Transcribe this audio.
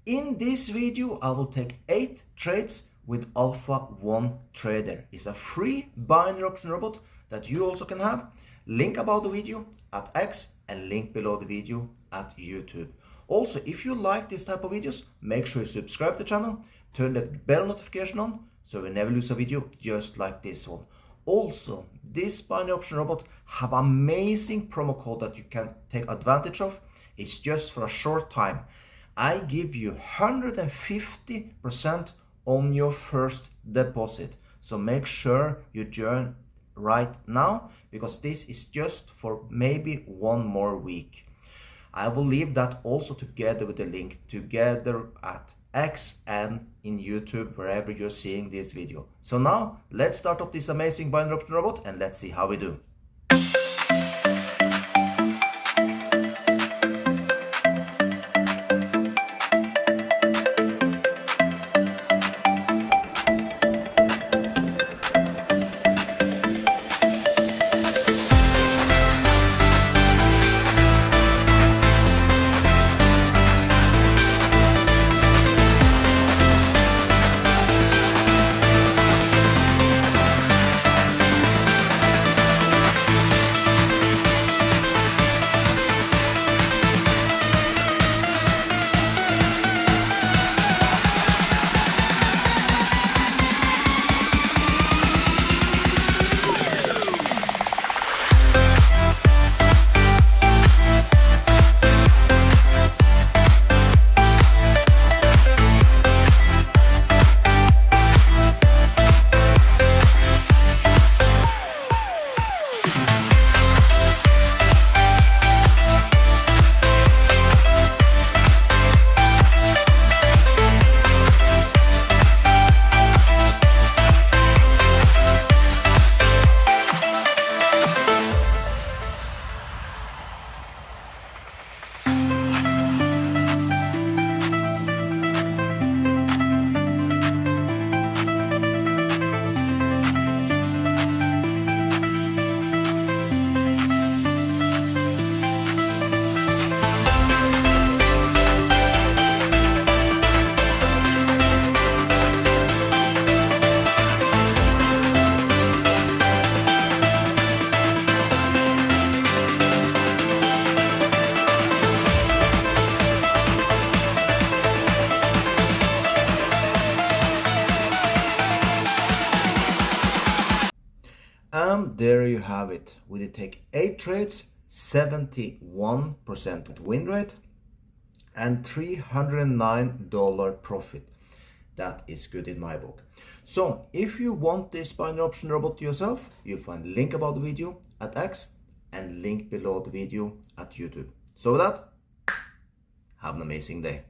In this video, I will take 8 trades with Alpha 1 Trader. It's a free binary option robot that you also can have. Link about the video at X and link below the video at YouTube. Also, if you like this type of videos, make sure you subscribe to the channel, turn the bell notification on so you never lose a video just like this one. Also, this binary option robot have amazing promo code that you can take advantage of. It's just for a short time. I give you 150% on your first deposit. So make sure you join right now, because this is just for maybe one more week. I will leave that also together with the link together at X and in YouTube, wherever you're seeing this video. So now let's start up this amazing binary option robot and let's see how we do. And there you have it. We did take 8 trades, 71% win rate and $309 profit. That is good in my book. So if you want this binary option robot yourself, you find link about the video at X and link below the video at YouTube. So with that, have an amazing day.